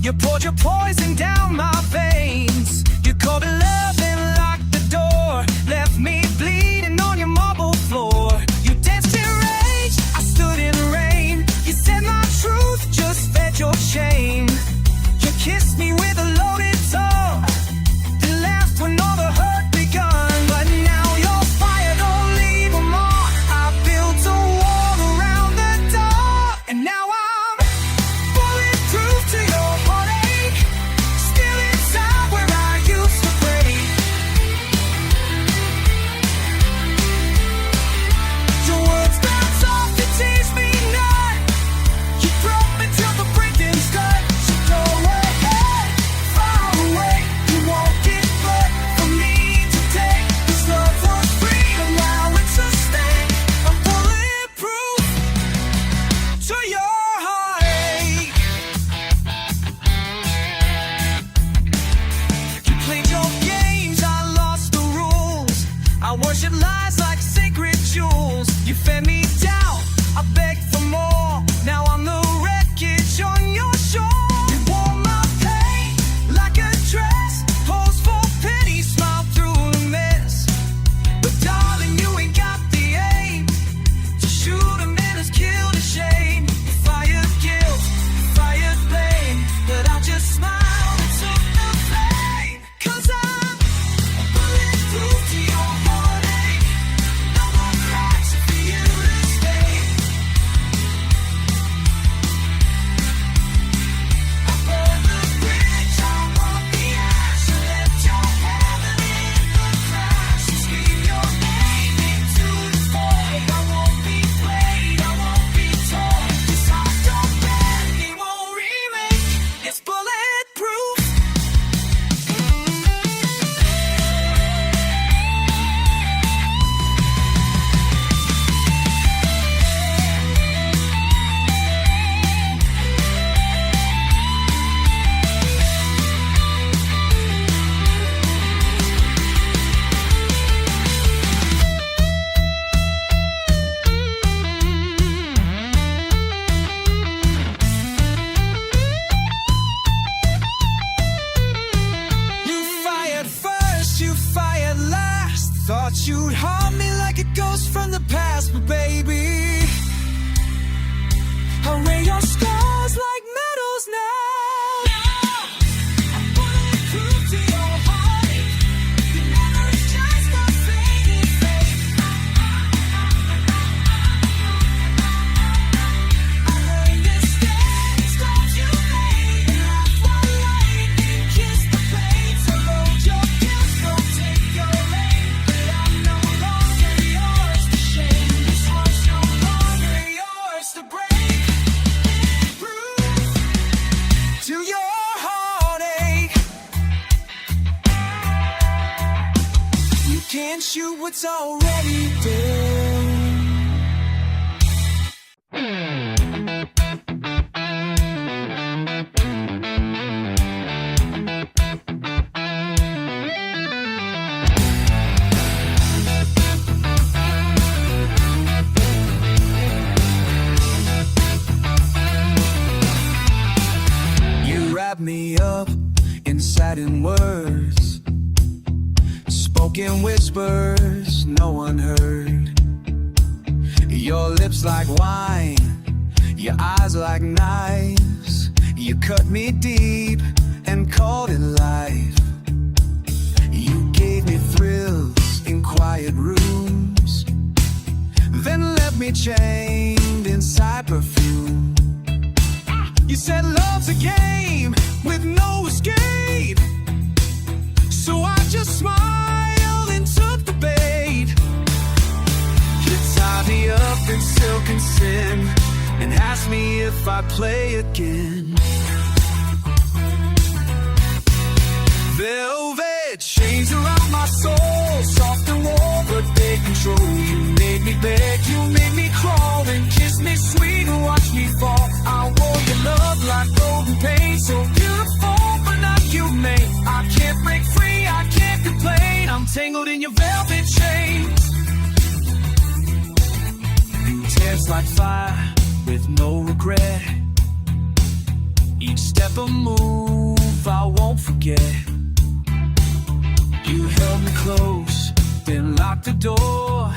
You poured your poison down my veins. You called it love and locked the door. Left me bleeding on your marble floor. You danced in rage, I stood in rain. You said my truth just fed your shame. You kissed me with a loaded tongue, then laughed when all the hurt begun. But now your fire don't leave a mark. I built a wall around the door, and now I'm bulletproof to your heartache. Still inside where I used to break. Your words bounce off to tease me not. You broke me till the breaking's done. So go ahead, far away. You won't get but from me today. This love was freedom, now it's a stain. I'm bulletproof to your heartache. You played your games, I lost the rules. I worship lies like sacred jewels. You fed me doubt, I begged for more. Now I'm the wreckage on your shore. You wore my pain like a dress, posed for pity, smiled through the mess. But darling, you ain't got the aim to shoot a man who's killed a shame. You fired guilt, you fired blame, but I just smiled and took the blame. 'Cause I'm bulletproof to your heartache. No more cracks for you to stay. I burned the bridge, I want the ash. You left your heaven in the crash. You scream your name into the void. I won't be played, I won't be told. This heart don't bend, it won't remake. It's bulletproof. You fired first, you fired last. Thought you'd harm me like a ghost from the past, but baby, I'll wear your scars like medals now. I'm bulletproof to your heartache. Your memory's just a fading fate. I learned to stand, stones you made, and laugh one light and kiss the pain. So load your guilt, don't take your aim. But I'm no longer yours to shame. This was no longer yours to break. Proof to your heartache. You can't shoot what's already done. You wrap me up in satin words, spoken whispers no one heard. Your lips like wine, your eyes like knives. You cut me deep and called it life. You gave me thrills in quiet rooms, then left me chained inside perfume. You said love's a game with no escape, so I just smiled and took the bait. You tied me up in silk and sin and asked me if I'd play again. Velvet chains around my soul, soft and warm, but they control. You made me beg, you made me crawl, and kissed me sweet and watched me fall. I wore your love like golden paint, so beautiful but not humane. I can't break free, I can't complain. I'm tangled in your velvet chains. Intense like fire with no regret. each step a move I won't forget. You held me close, then locked the door,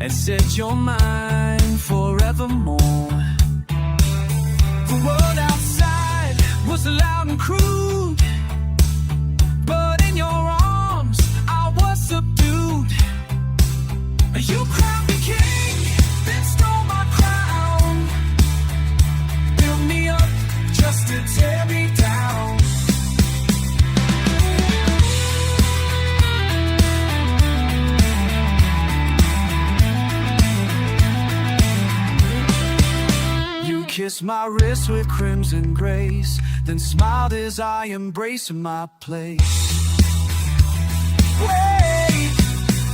and said you're mine forevermore. The world outside was loud and crude, but in your arms I was subdued. You crowned me king, then stole my crown, built me up just to tear me down. You kissed my wrist with crimson grace, then smiled as I embraced my place. Wait,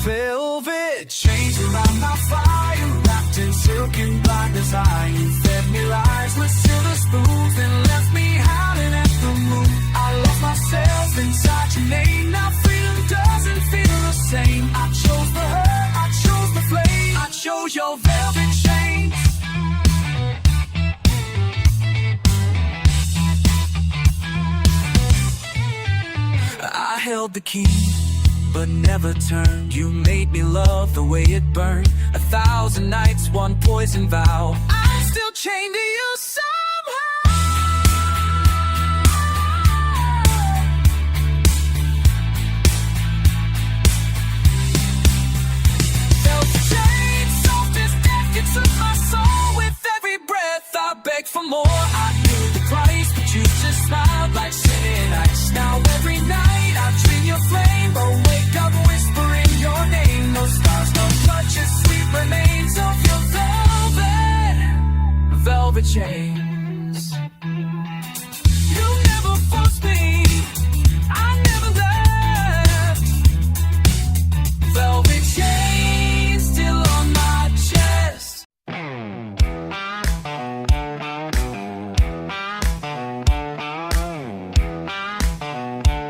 velvet chains around my fire, wrapped in silk and black design. You fed me lies with silver spoons, then left me howling at the moon. I lost myself inside your name. Now freedom doesn't feel the same. I chose the hurt, I chose the flame, I chose your velvet chains. I held the key, but never turned. You made me love the way it burned. 1,000 nights, one poison vow. I'm still chained to you somehow. Felt the chain, soft as death. You took my soul. With every breath I begged for more. I knew the price, but you just smiled like sin ice. Now every night I dream your flame, but wake up whispering your name. No stars, no touches, sweet remains of your velvet chains. You never forced me, I never left. Velvet chains still on my chest.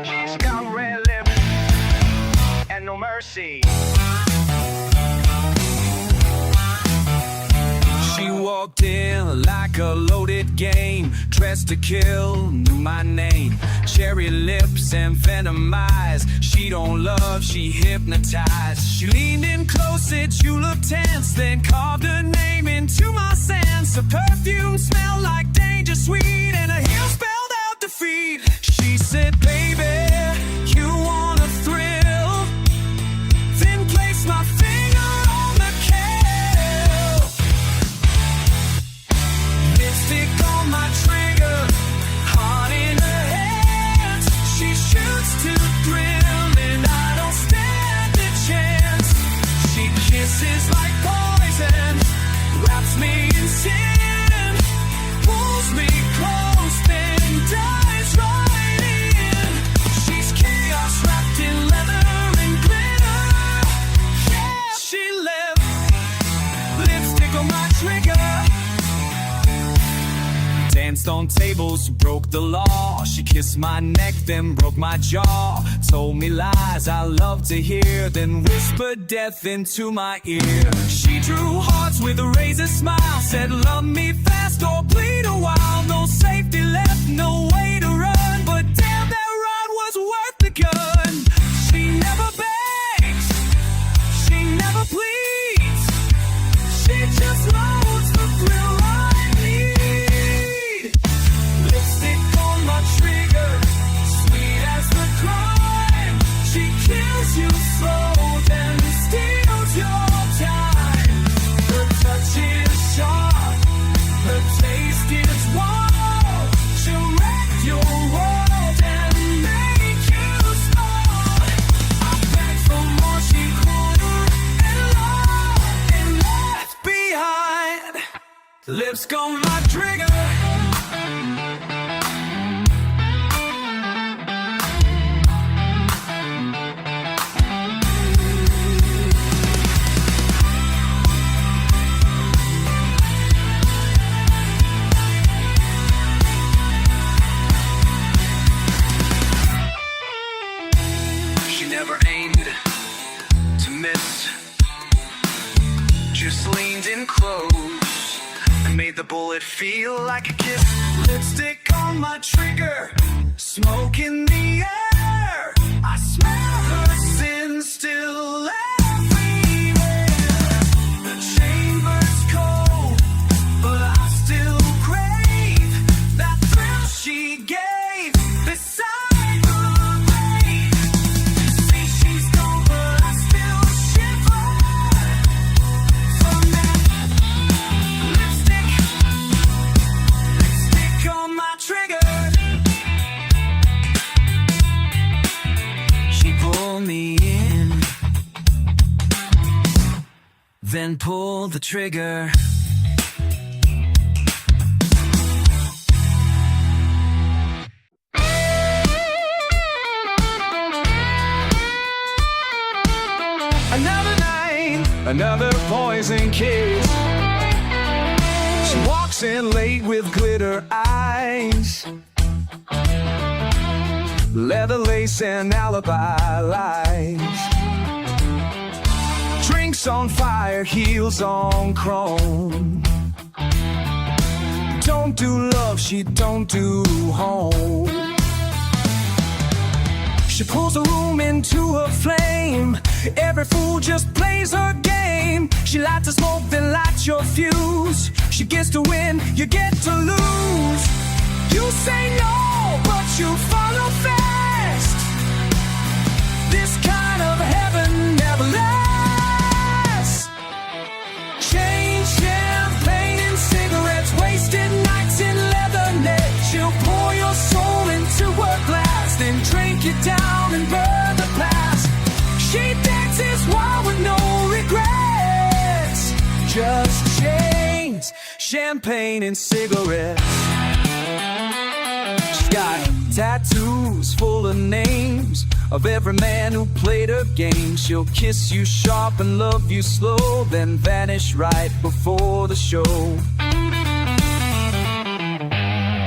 She's got red lips and no mercy. She walked in like a loaded game, dressed to kill, knew my name. Cherry lips and venom eyes. She don't love, she hypnotized. She leaned in close, said you look tense, then carved her name into my sense. Her perfume smelled like danger sweet, and her heel spelled out defeat. She said, baby, you want a thrill? Then placed my finger on the kill. Lipstick on my trigger, heart in her hands. She shoots to thrill, and I don't stand a chance. She kisses like poison, wraps me in sin, pulls me close, then dives right in. She's chaos wrapped in leather and glitter. Yeah, she left lipstick on my trigger. Danced on tables, broke the law. She kissed my neck, then broke my jaw. Told me lies I love to hear, then whispered death into my ear. She drew hearts with a razor smile, said love me fast or bleed a while. No safety left, no way to run, but damn, that run was worth the gun. She never begs, she never pleads, she just loads the thrill I need. Lipstick on my trigger, sweet as the crime. She kills you slow, then steals your time. Her touch is sharp, her taste is wild. She'll wreck your world and make you smile. I begged for more, she cornered and left behind. Lips on my trigger. She never aimed to miss, just leaned in close and made the bullet feel like a kiss. Lipstick my trigger, smoke in the air. I smell her sin still everywhere. The chamber's cold, but I still crave that thrill she gave beside the grave. See, she's gone, but I still shiver from that lipstick on my trigger. She pulled me in, then pulled the trigger. Another night, another poison kiss. She walks in late with glitter eyes, leather lace and alibi lies. Drinks on fire, heels on chrome. Don't do love, she don't do home. She pulls the room into a flame. Every fool just plays her game. She lights a smoke, then lights your fuse. She gets to win, you get to lose. You say no, but you follow fast. This kind of heaven never lasts. Change champagne and cigarettes, wasted nights in leather net. She'll pour your soul into a glass, then drink it down and burn the past. She dances wild with no regrets. Just chains, champagne and cigarettes. She's got tattoos full of names of every man who played her game. She'll kiss you sharp and love you slow, then vanish right before the show.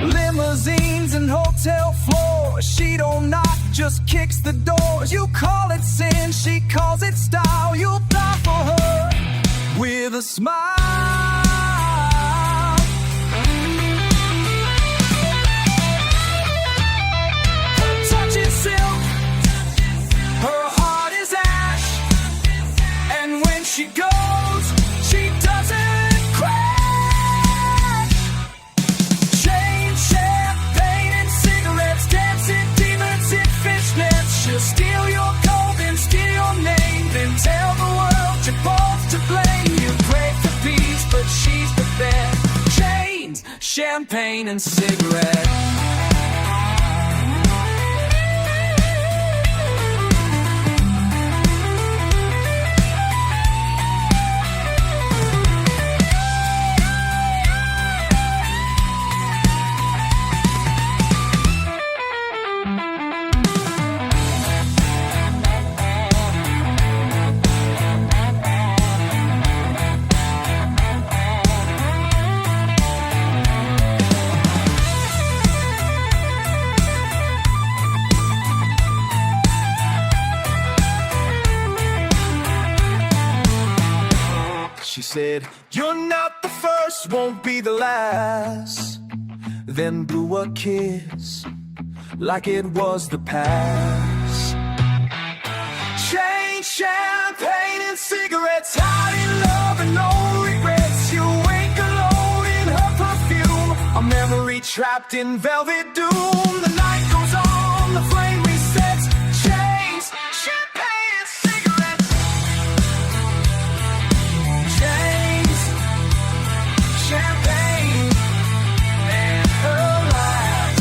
Limousines and hotel floors, she don't knock, just kicks the doors. You call it sin, she calls it style. You'll die for her with a smile. Her touch is silk, her heart is ash, and when she goes, she doesn't crash. Chain, champagne and cigarettes, dancing demons in fishnets. She'll steal your gold and steal your name, then tell the world you're both to blame. You pray for peace, but she's the best. Chains, champagne and cigarettes. She said, "You're not the first, won't be the last." Then blew a kiss like it was the past. Chain, champagne and cigarettes, hot in love and no regrets. You wake alone in her perfume, a memory trapped in velvet doom. The night goes on, the flame resets. Chains, champagne and cigarettes. Chains, champagne and her lies.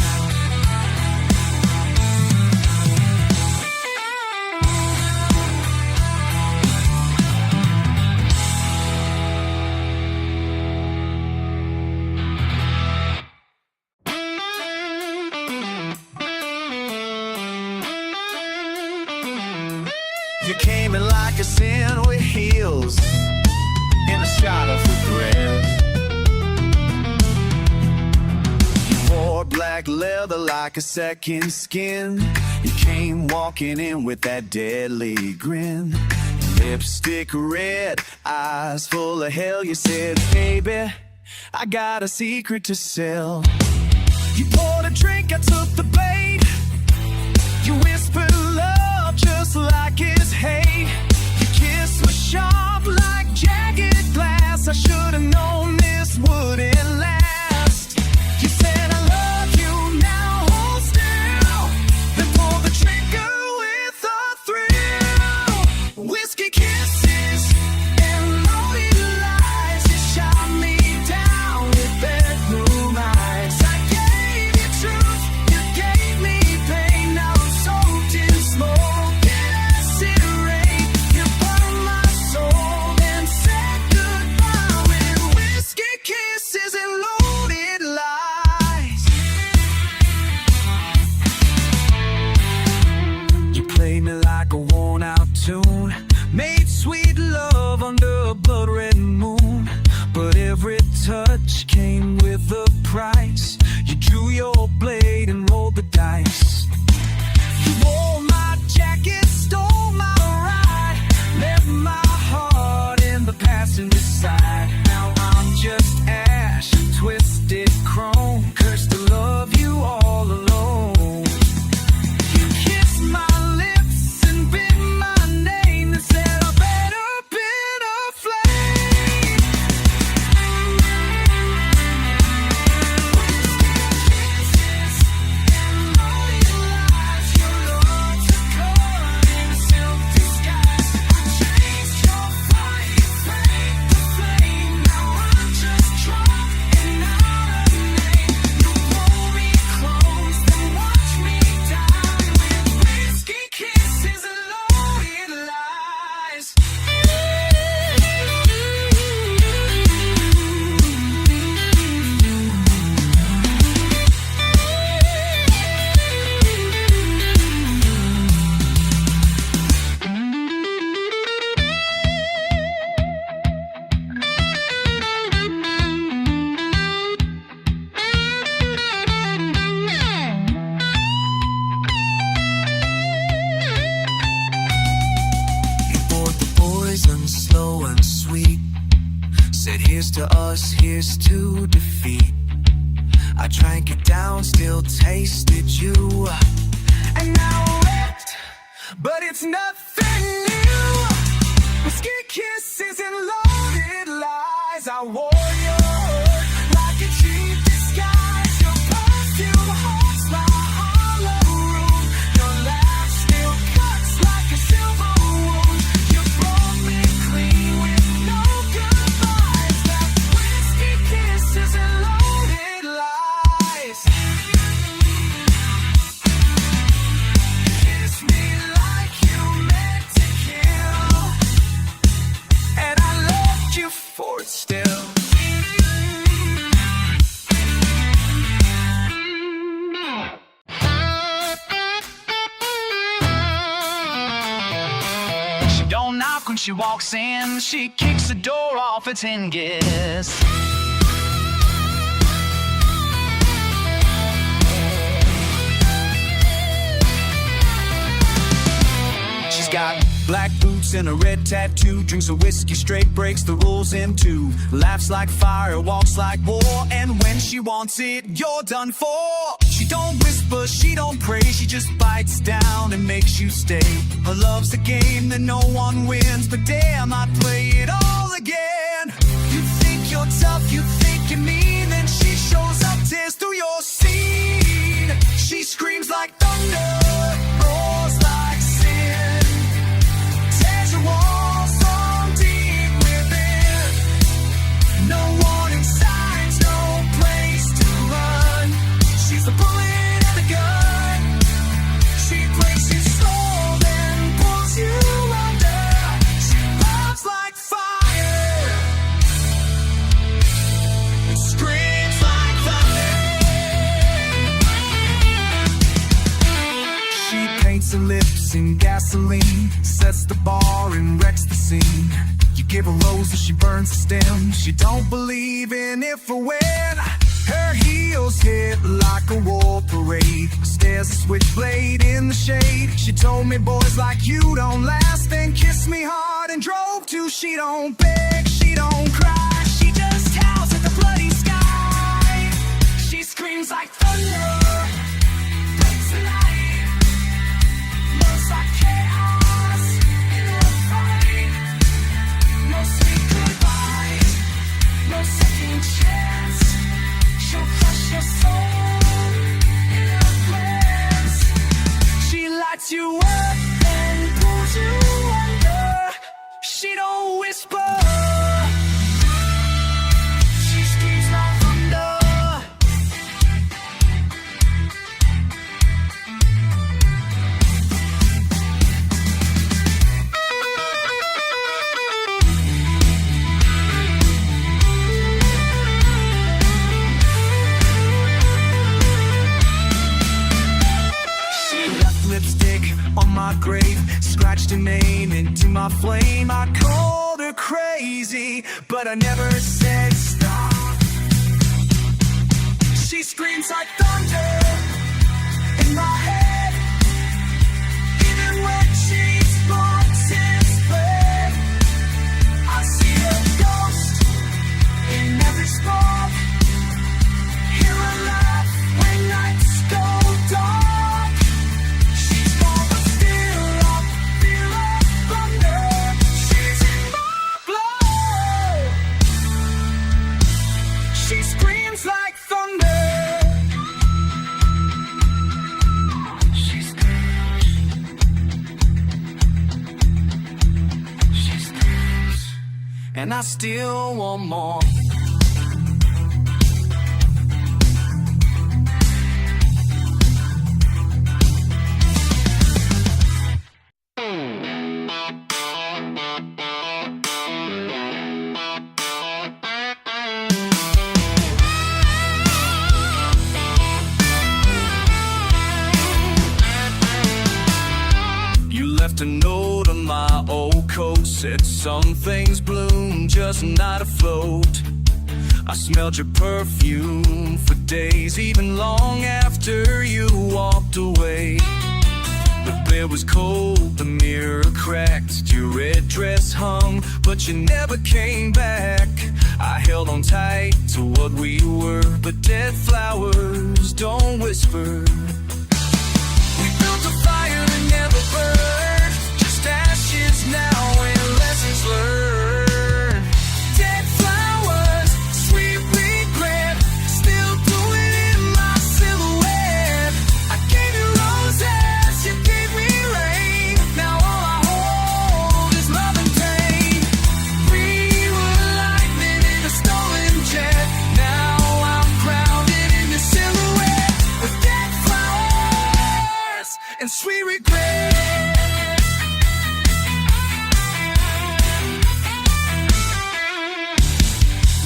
You came in like a sin with heels in a shot of regret. You wore black leather like a second skin. You came walking in with that deadly grin. Lipstick red, eyes full of hell. You said, "Baby, I got a secret to sell." You poured a drink was his to defeat. I drank it down, still tasted you. And now I'm wrecked, but it's nothing new. Whiskey kisses and loaded lies. I wore your hurt like a cheap disguise. Your perfume haunts my hollow room. Your laugh still cuts like a silver wound. You broke me clean with no goodbyes. That whiskey kisses and loaded lies. Kiss me like you meant to kill, and I loved you for it still. She don't knock when she walks in. She kicks the door off its hinges. She's got black boots and a red tattoo. Drinks a whiskey straight, breaks the rules in two. Laughs like fire, walks like war. And when she wants it, you're done for. She don't whisper, she don't pray. She just bites down and makes you stay. Her love's a game that no one wins, but damn, I'd play it all again. You think you're tough, you think you're mean, then she shows up, tears through your scene. She screams like thunder, roars like sin, tears your walls so deep within. No warning signs, no place to run. She's the bullet and the gun. She breaks your soul, then pulls you under. She burns like fire, screams like thunder. She paints her lips in gasoline, sets the bar and wrecks the scene. You give her rose and she burns the stem. She don't believe in if or when. Her heels hit like a war parade. Stares a switchblade in the shade. She told me boys like you don't last, then kissed me hard and drove to. She don't beg, she don't cry, she just howls at the bloody sky. She screams like thunder, breaks the night, looks like chaos in a fight. No sweet goodbyes, no second chance. She'll crush your soul in a glance. She lights you up and pulls you under. She don't whisper, she screams like thunder. She left lipstick on my grave, scratched her name into my flame. I called her crazy, but I never said stop. She screams like thunder in my head, even when she's long since fled. I see a ghost in every spot, hear her laugh when nights go dark. She's gone, but still I feel her thunder. She's in my blood. She screams like thunder. She screams. She screams. And I still want more. You left a note on my old coat, said some things bloom, just not afloat. I smelled your perfume for days, even long after you walked away. The bed was cold, the mirror cracked, your red dress hung, but you never came back. I held on tight to what we were, but dead flowers don't whisper. We built a fire that never burned, just ashes now and lessons learned. Dead flowers, sweet regret, still doing in my silhouette. I gave you roses, you gave me rain, now all I hold is love and pain. We were lightning in a stolen jet, now I'm grounded in your silhouette. With dead flowers and sweet regret.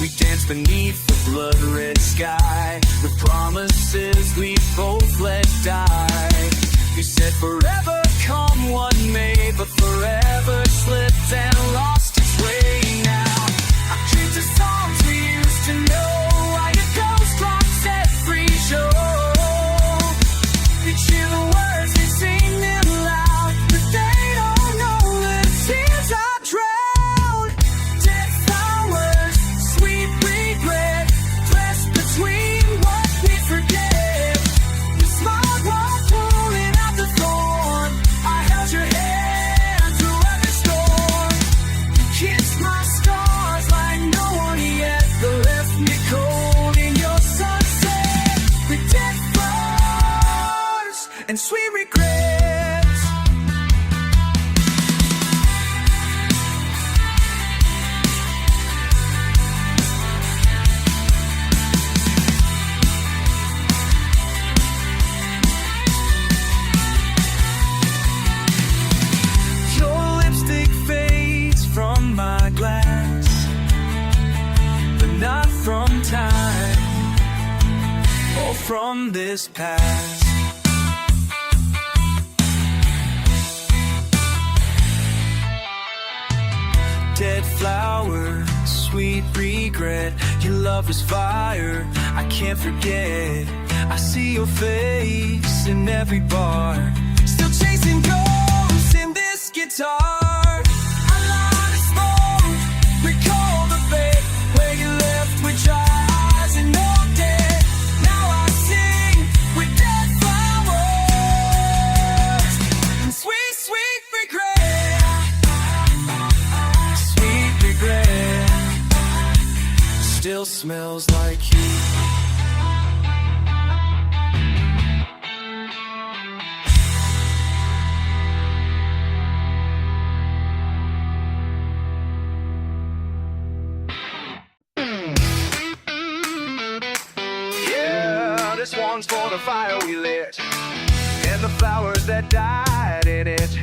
We danced beneath the blood-red sky, with promises we both let die. You said forever come what may, but forever slipped and lost its way now. I dreamed the songs we used to know, like a ghost drops every show. They cheer the words, they sing them loud, but they don't know the tears I drowned. Dead flowers, sweet regret, pressed between what we forget. You smiled while pulling out the thorn, I held your hand through every storm. You kissed my scars like no one yet, but left me cold in your sunset. With dead flowers and sweet regrets. Your lipstick fades from my glass, but not from time or from this past. Dead flower, sweet regret, your love is fire, I can't forget. I see your face in every bar, still chasing ghosts in this guitar. I light a smoke, recall the fate where you left with your eyes and no dead. Now I sing with dead flowers and sweet, sweet regret. Sweet regret still smells like you. Yeah, this one's for the fire we lit and the flowers that died in it.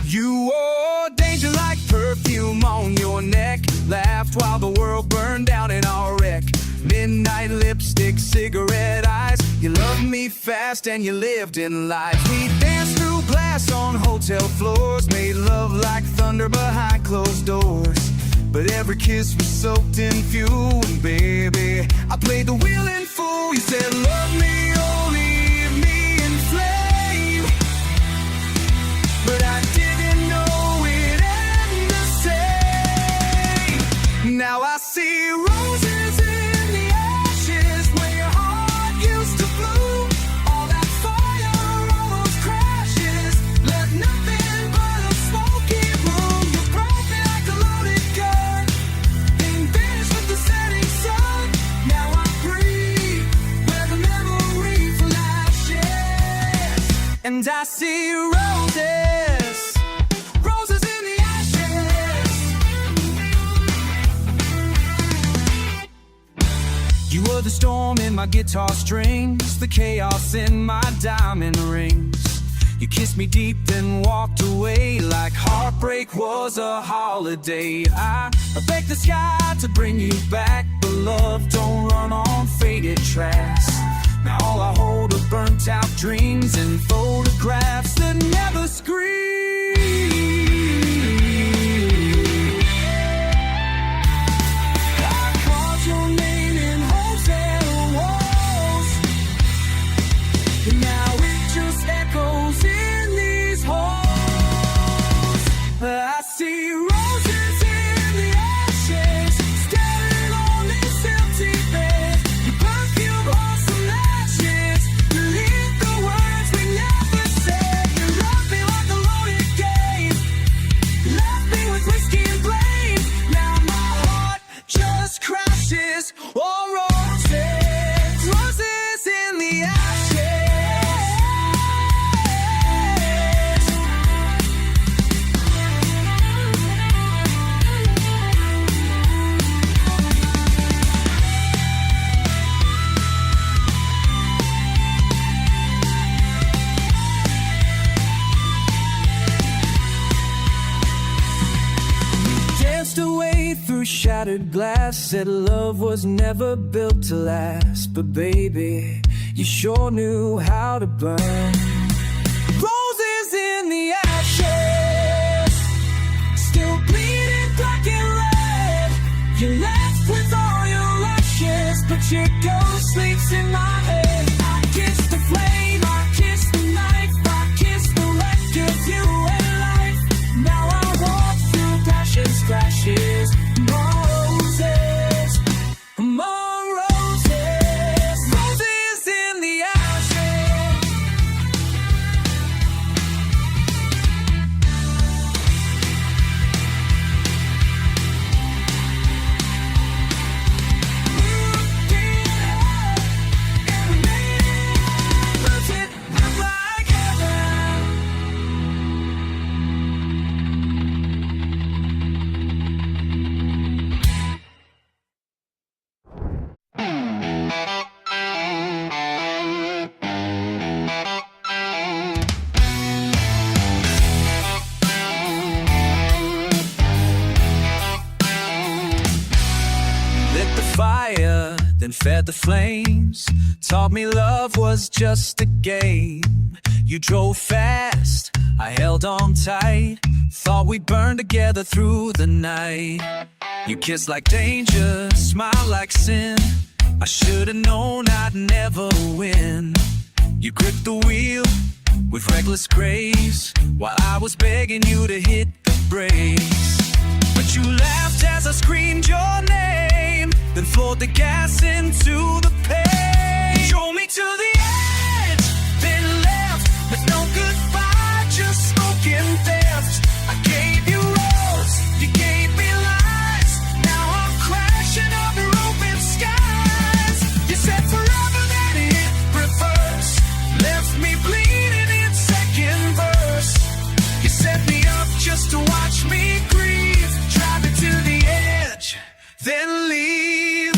You wore danger like perfume on your neck, laughed while the world burned down in our wreck. Midnight lipstick, cigarette eyes, you loved me fast and you lived in lies. We danced through glass on hotel floors, made love like thunder behind closed doors. But every kiss was soaked in fuel, and baby, I played the willing fool. You said love me, oh leave me in flame, but I didn't know it ended the same. Now I see roses in the ashes where your heart used to bloom. All that fire, all those crashes, left nothing but a smoky room. You broke me like a loaded gun, then vanished with the setting sun. Now I breathe where the memory flashes, and I see roses, roses in the ashes. You were the storm in my guitar strings, the chaos in my diamond rings. You kissed me deep, then walked away like heartbreak was a holiday. I begged the sky to bring you back, but love don't run on faded tracks. Now all I hold are burnt out dreams and photographs that never scream. I called your name in hotel walls, and now it just echoes in these halls. I see roses in the ashes shattered glass, said love was never built to last. But baby, you sure knew how to burn. Roses in the ashes, still bleeding black and red. You left with all your ashes, but your ghost sleeps in my head. I kiss the flame, I kiss the knife, I kiss the wreck of you and life. Now I walk through passion scratches. More roses, more roses, roses in the ashes. Fire, then fed the flames. Taught me love was just a game. You drove fast, I held on tight. Thought we'd burn together through the night. You kissed like danger, smiled like sin. I should've known I'd never win. You gripped the wheel with reckless grace, while I was begging you to hit the brakes. But you laughed as I screamed your name, then floored the gas into the pain. You drove me to the edge, then left with no goodbye, just smoking theft. I gave you rose, you gave me lies. Now I'm crashing under open skies. You said forever, then it reversed, left me bleeding in second verse. You set me up just to watch me grieve, drive me to the edge, then leave.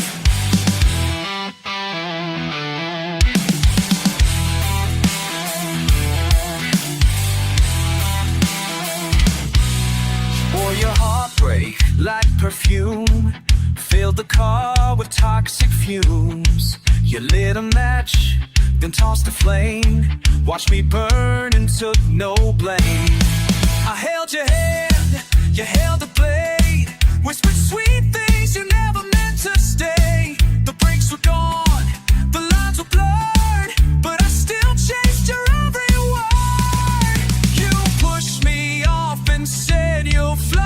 Or your heartbreak like perfume filled the car with toxic fumes. You lit a match, then tossed a flame, watched me burn and took no blame. I held your hand, you held the blade, whispered sweet things you never meant to stay. The brakes were gone, the lines were blurred, but I still chased your every word. You pushed me off and said you'll fly,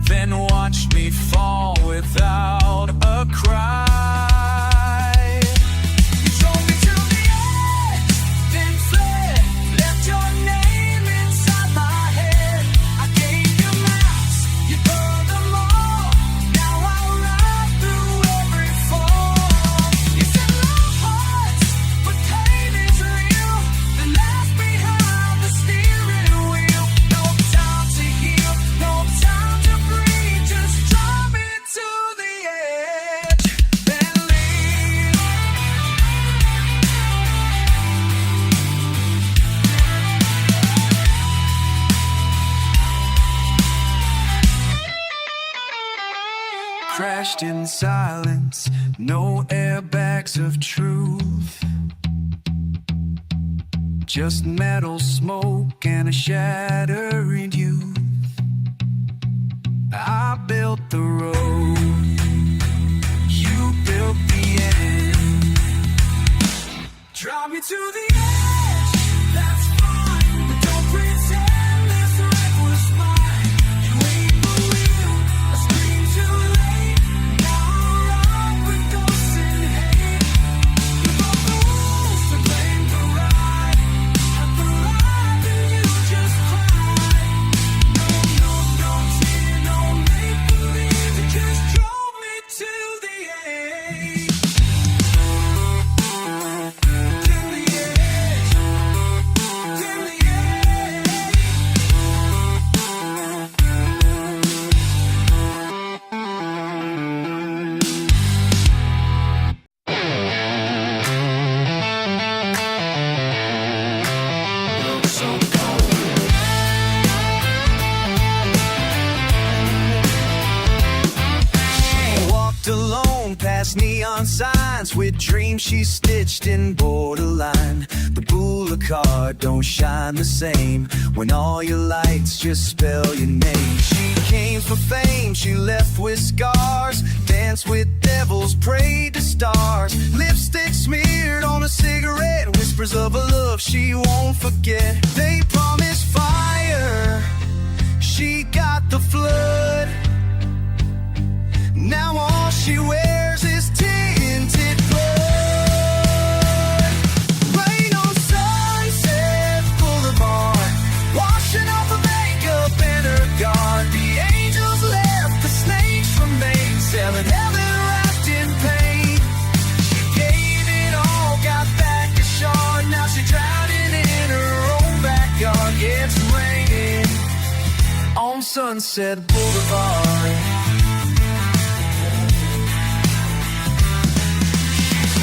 then watched me fall without a cry. Crashed in silence, no airbags of truth, just metal smoke and a shattered youth. I built the road, you built the end. Drive me to the edge, that's fine, but don't pretend this wreck was mine. You ain't the wheel, I scream too late. Now I'm rock with ghosts and hate. You broke the rules to blame the ride, at the ride and you just cried. No, no, no tear, no make believe, you just drove me to the edge. To the edge. lines with dreams she stitched in borderline. The boulevard don't shine the same when all your lights just spell your name. She came for fame, she left with scars, danced with devils, prayed to stars. Lipstick smeared on a cigarette, whispers of a love she won't forget. They promised fire, she got the flood. Now all she wears is tinted blood. Rain on Sunset Boulevard, washing off her makeup and her guard. The angels left, the snakes remain, selling heaven wrapped in pain. She gave it all, got back a shard. Now she's drowning in her own backyard. Yeah, it's raining on Sunset Boulevard.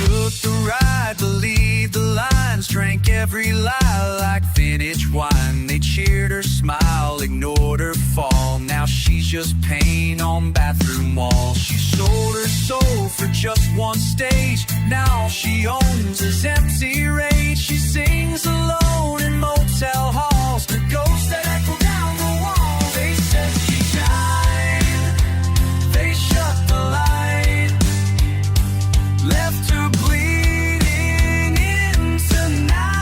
Took the ride, believed the lines, drank every lie like vintage wine. They cheered her smile, ignored her fall. Now she's just paint on bathroom walls. She sold her soul for just one stage. Now all she owns is empty rage. She sings alone in motel halls, the ghosts that echo down the walls. They said she died, they shut the light, left her bleeding into night.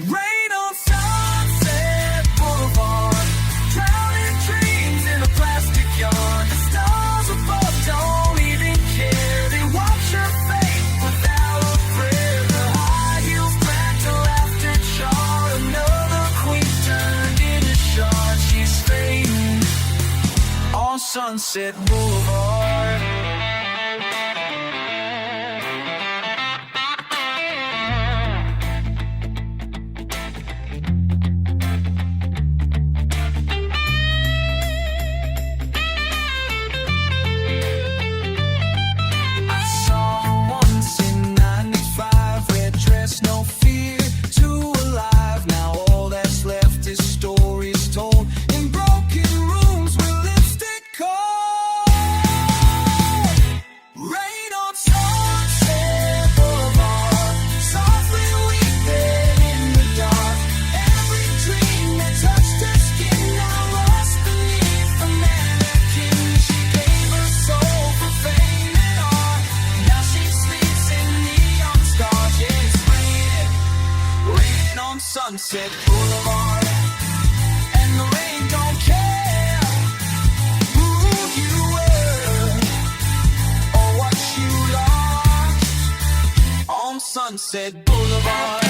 Rain on Sunset Boulevard, drowning dreams in a plastic yard. The stars above don't even care, they watch her fate without a prayer. The high heels cracked a laughter chart, another queen turned into shard. She's fading on Sunset Boulevard. No fear, too alive. Now all that's left is stories told in broken rooms with lipstick cold. Rain on Sunset Boulevard, softly weeping in the dark. Every dream that touched her skin now lost beneath the mannequin. She gave her soul for fame and art. Now she sleeps in neon stars. Yeah, rain on Sunset Boulevard, and the rain don't care who you were or what you lost on Sunset Boulevard.